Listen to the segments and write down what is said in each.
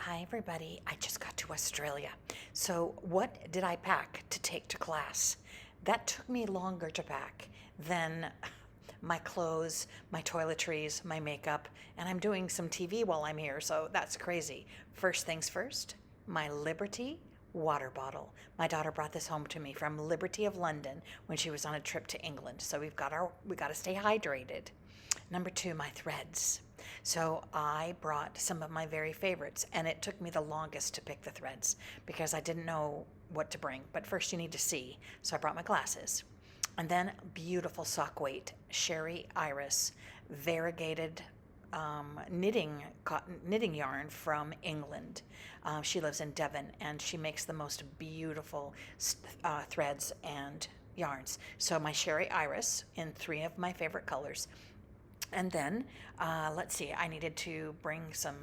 Hi, everybody. I just got to Australia. So, what did I pack to take to class? That took me longer to pack than my clothes, my toiletries, my makeup, and I'm doing some TV while I'm here, so that's crazy. First things first, my Liberty water bottle. My daughter brought this home to me from Liberty of London when she was on a trip to England. So we got to stay hydrated. Number two, my threads. So I brought some of my very favorites, and it took me the longest to pick the threads because I didn't know what to bring. But first, you need to see. So I brought my glasses. And then beautiful sock weight, Sherry Iris, variegated knitting yarn from England. She lives in Devon, and she makes the most beautiful threads and yarns. So my Sherry Iris in three of my favorite colors. And then, let's see, I needed to bring some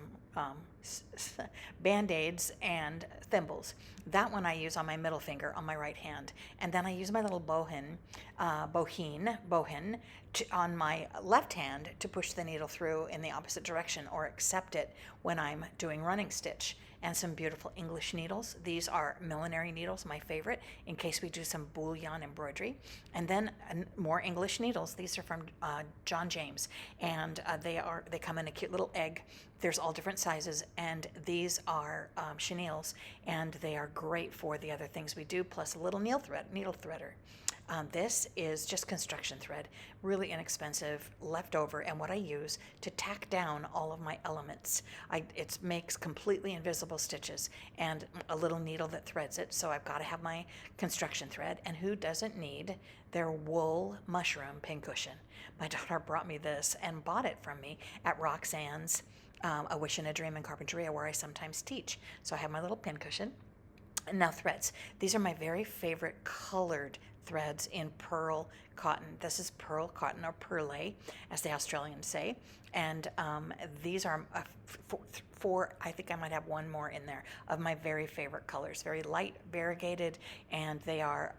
band-aids and thimbles. That one I use on my middle finger on my right hand. And then I use my little bohin on my left hand to push the needle through in the opposite direction or accept it when I'm doing running stitch. And some beautiful English needles. These are millinery needles, my favorite, in case we do some bullion embroidery. And then more English needles. These are from John James, and they come in a cute little egg. There's all different sizes, and these are chenilles, and they are great for the other things we do, plus a little needle threader. This is just construction thread, really inexpensive, leftover, and what I use to tack down all of my elements. It makes completely invisible stitches and a little needle that threads it, so I've got to have my construction thread, and who doesn't need their wool mushroom pincushion? My daughter brought me this and bought it from me at Roxanne's A Wish and a Dream in Carpinteria, where I sometimes teach. So I have my little pincushion. Now threads. These are my very favorite colored threads in pearl cotton. This is pearl cotton, or perle, as the Australians say. And these are four, I think I might have one more in there, of my very favorite colors. Very light, variegated, and they are,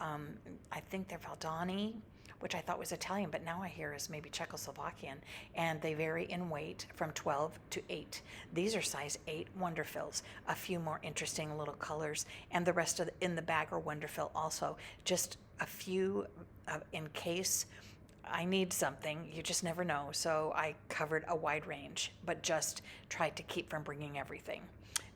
I think they're Valdani, which I thought was Italian, but now I hear is maybe Czechoslovakian, and they vary in weight from 12 to 8. These are size 8 Wonderfills, a few more interesting little colors, and the rest of in the bag are Wonderfill also. Just a few in case I need something, you just never know. So I covered a wide range, but just tried to keep from bringing everything.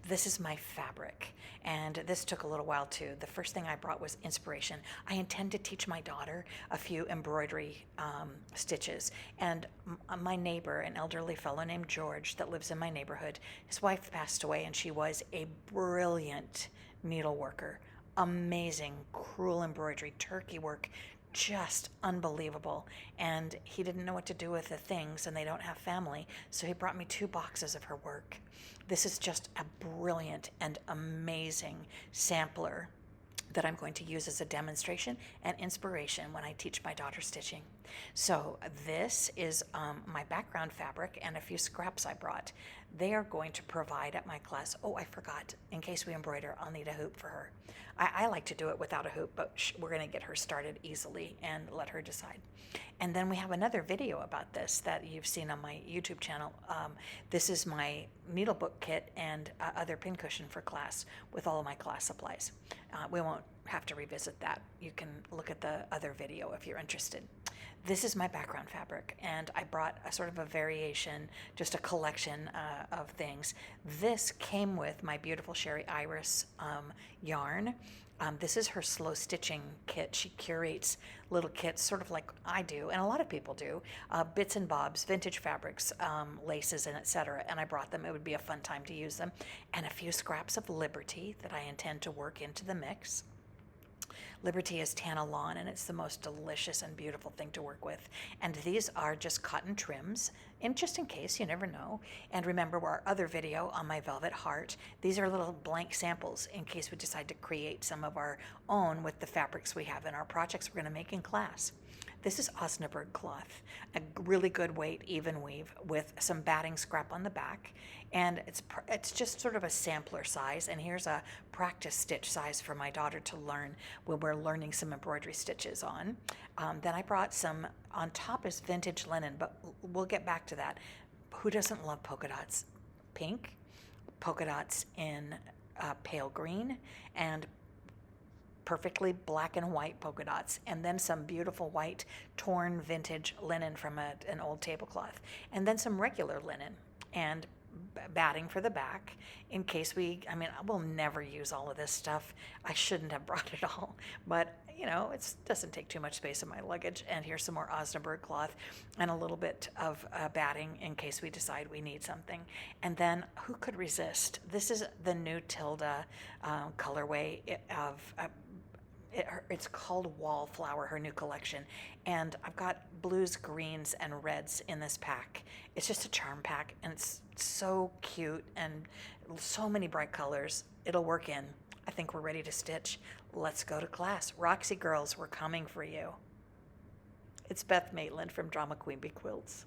This is my fabric, and this took a little while too. The first thing I brought was inspiration. I intend to teach my daughter a few embroidery stitches, and my neighbor, an elderly fellow named George that lives in my neighborhood, his wife passed away, and she was a brilliant needle worker. Amazing, cruel embroidery, turkey work, just unbelievable. And he didn't know what to do with the things, and they don't have family, so he brought me 2 boxes of her work. This is just a brilliant and amazing sampler that I'm going to use as a demonstration and inspiration when I teach my daughter stitching. So this is my background fabric and a few scraps I brought. They are going to provide at my class. Oh, I forgot, in case we embroider, I'll need a hoop for her. I like to do it without a hoop, but we're going to get her started easily and let her decide. And then we have another video about this that you've seen on my YouTube channel. This is my needlebook kit and other pincushion for class with all of my class supplies. We won't have to revisit that. You can look at the other video if you're interested. This is my background fabric, and I brought a sort of a variation, just a collection of things. This came with my beautiful Sherry Iris yarn. This is her slow stitching kit. She curates little kits, sort of like I do, and a lot of people do, bits and bobs, vintage fabrics, laces, and etc. And I brought them. It would be a fun time to use them. And a few scraps of Liberty that I intend to work into the mix. Liberty is Tana lawn, and it's the most delicious and beautiful thing to work with. And these are just cotton trims, and just in case, you never know. And remember our other video on my velvet heart. These are little blank samples in case we decide to create some of our own with the fabrics we have in our projects we're going to make in class. This is Osnaburg cloth, a really good weight, even weave with some batting scrap on the back. And it's just sort of a sampler size. And here's a practice stitch size for my daughter to learn when we're learning some embroidery stitches on. Then I brought some, on top is vintage linen, but we'll get back to that. Who doesn't love polka dots? Pink, polka dots in pale green, and perfectly black and white polka dots, and then some beautiful white torn vintage linen from an old tablecloth, and then some regular linen, and batting for the back in case I mean, I will never use all of this stuff. I shouldn't have brought it all, but you know, it doesn't take too much space in my luggage. And here's some more Osnaburg cloth and a little bit of batting in case we decide we need something. And then who could resist? This is the new Tilda colorway of it's called Wallflower, her new collection. And I've got blues, greens, and reds in this pack. It's just a charm pack, and it's so cute and so many bright colors. It'll work in. I think we're ready to stitch. Let's go to class. Roxy Girls, we're coming for you. It's Beth Maitland from Drama Queen Bee Quilts.